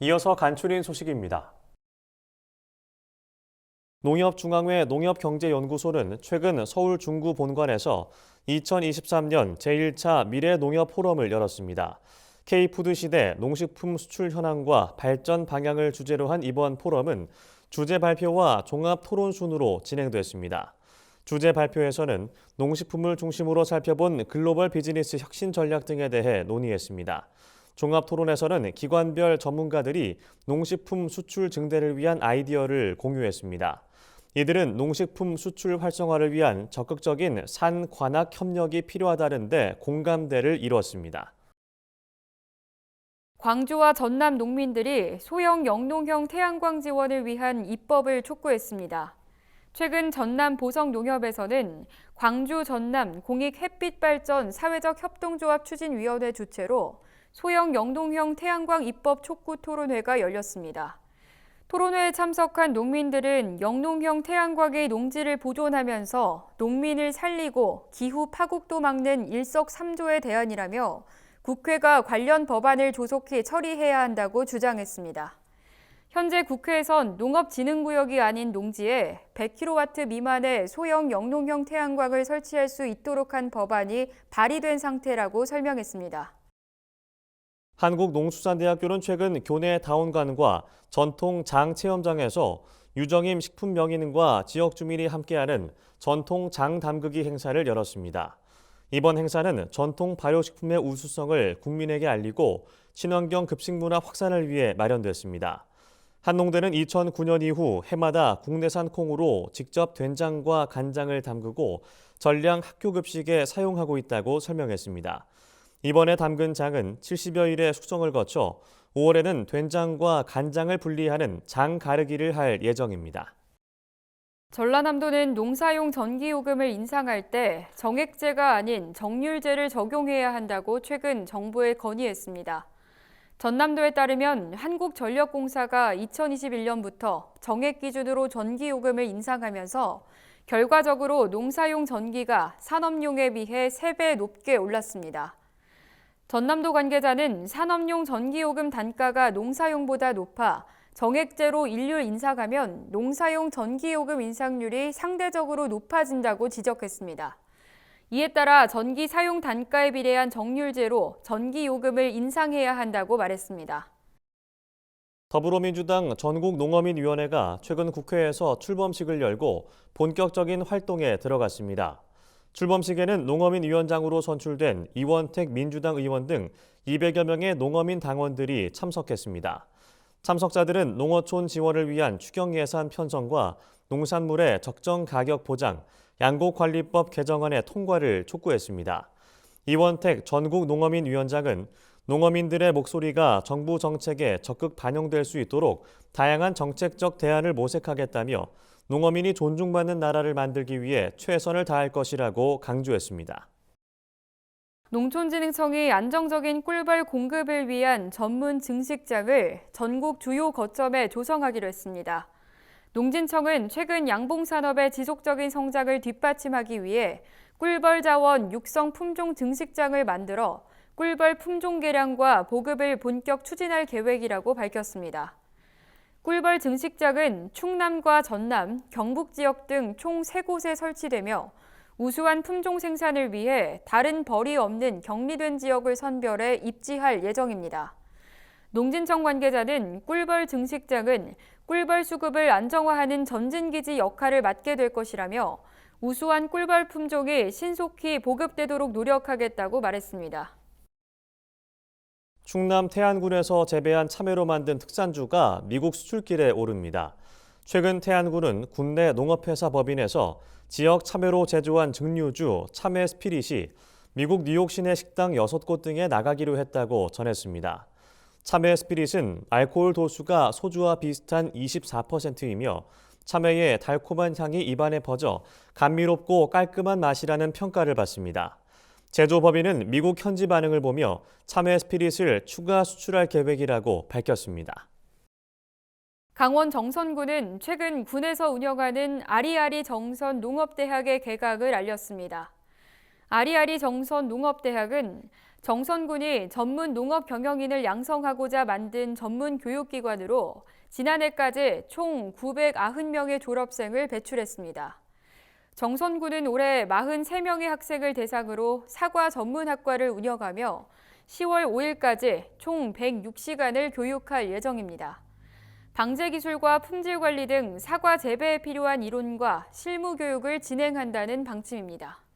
이어서 간추린 소식입니다. 농협중앙회 농협경제연구소는 최근 서울 중구 본관에서 2023년 제1차 미래농협 포럼을 열었습니다. K푸드 시대 농식품 수출 현황과 발전 방향을 주제로 한 이번 포럼은 주제 발표와 종합 토론 순으로 진행됐습니다. 주제 발표에서는 농식품을 중심으로 살펴본 글로벌 비즈니스 혁신 전략 등에 대해 논의했습니다. 종합 토론에서는 기관별 전문가들이 농식품 수출 증대를 위한 아이디어를 공유했습니다. 이들은 농식품 수출 활성화를 위한 적극적인 산관학 협력이 필요하다는데 공감대를 이뤘습니다. 광주와 전남 농민들이 소형 영농형 태양광 지원을 위한 입법을 촉구했습니다. 최근 전남 보성농협에서는 광주 전남 공익햇빛발전 사회적 협동조합 추진위원회 주최로 소형 영농형 태양광 입법 촉구 토론회가 열렸습니다. 토론회에 참석한 농민들은 영농형 태양광의 농지를 보존하면서 농민을 살리고 기후 파국도 막는 일석삼조의 대안이라며 국회가 관련 법안을 조속히 처리해야 한다고 주장했습니다. 현재 국회에선 농업진흥구역이 아닌 농지에 100kW 미만의 소형 영농형 태양광을 설치할 수 있도록 한 법안이 발의된 상태라고 설명했습니다. 한국농수산대학교는 최근 교내 다원관과 전통 장 체험장에서 유정임 식품명인과 지역 주민이 함께하는 전통 장 담그기 행사를 열었습니다. 이번 행사는 전통 발효식품의 우수성을 국민에게 알리고 친환경 급식문화 확산을 위해 마련됐습니다. 한농대는 2009년 이후 해마다 국내산 콩으로 직접 된장과 간장을 담그고 전량 학교급식에 사용하고 있다고 설명했습니다. 이번에 담근 장은 70여일의 숙성을 거쳐 5월에는 된장과 간장을 분리하는 장 가르기를 할 예정입니다. 전라남도는 농사용 전기요금을 인상할 때 정액제가 아닌 정률제를 적용해야 한다고 최근 정부에 건의했습니다. 전남도에 따르면 한국전력공사가 2021년부터 정액 기준으로 전기요금을 인상하면서 결과적으로 농사용 전기가 산업용에 비해 3배 높게 올랐습니다. 전남도 관계자는 산업용 전기요금 단가가 농사용보다 높아 정액제로 일률 인상하면 농사용 전기요금 인상률이 상대적으로 높아진다고 지적했습니다. 이에 따라 전기 사용 단가에 비례한 정률제로 전기요금을 인상해야 한다고 말했습니다. 더불어민주당 전국농어민위원회가 최근 국회에서 출범식을 열고 본격적인 활동에 들어갔습니다. 출범식에는 농어민위원장으로 선출된 이원택 민주당 의원 등 200여 명의 농어민 당원들이 참석했습니다. 참석자들은 농어촌 지원을 위한 추경 예산 편성과 농산물의 적정 가격 보장, 양곡관리법 개정안의 통과를 촉구했습니다. 이원택 전국농어민위원장은 농어민들의 목소리가 정부 정책에 적극 반영될 수 있도록 다양한 정책적 대안을 모색하겠다며 농어민이 존중받는 나라를 만들기 위해 최선을 다할 것이라고 강조했습니다. 농촌진흥청이 안정적인 꿀벌 공급을 위한 전문 증식장을 전국 주요 거점에 조성하기로 했습니다. 농진청은 최근 양봉산업의 지속적인 성장을 뒷받침하기 위해 꿀벌 자원 육성 품종 증식장을 만들어 꿀벌 품종 개량과 보급을 본격 추진할 계획이라고 밝혔습니다. 꿀벌 증식장은 충남과 전남, 경북 지역 등 총 3곳에 설치되며 우수한 품종 생산을 위해 다른 벌이 없는 격리된 지역을 선별해 입지할 예정입니다. 농진청 관계자는 꿀벌 증식장은 꿀벌 수급을 안정화하는 전진기지 역할을 맡게 될 것이라며 우수한 꿀벌 품종이 신속히 보급되도록 노력하겠다고 말했습니다. 충남 태안군에서 재배한 참외로 만든 특산주가 미국 수출길에 오릅니다. 최근 태안군은 국내 농업회사 법인에서 지역 참외로 제조한 증류주 참외 스피릿이 미국 뉴욕 시내 식당 6곳 등에 나가기로 했다고 전했습니다. 참외 스피릿은 알코올 도수가 소주와 비슷한 24%이며 참외의 달콤한 향이 입안에 퍼져 감미롭고 깔끔한 맛이라는 평가를 받습니다. 제조법인은 미국 현지 반응을 보며 참외 스피릿을 추가 수출할 계획이라고 밝혔습니다. 강원 정선군은 최근 군에서 운영하는 아리아리 정선 농업대학의 개강을 알렸습니다. 아리아리 정선 농업대학은 정선군이 전문 농업 경영인을 양성하고자 만든 전문 교육기관으로 지난해까지 총 990명의 졸업생을 배출했습니다. 정선군은 올해 43명의 학생을 대상으로 사과 전문학과를 운영하며 10월 5일까지 총 106시간을 교육할 예정입니다. 방제기술과 품질관리 등 사과 재배에 필요한 이론과 실무 교육을 진행한다는 방침입니다.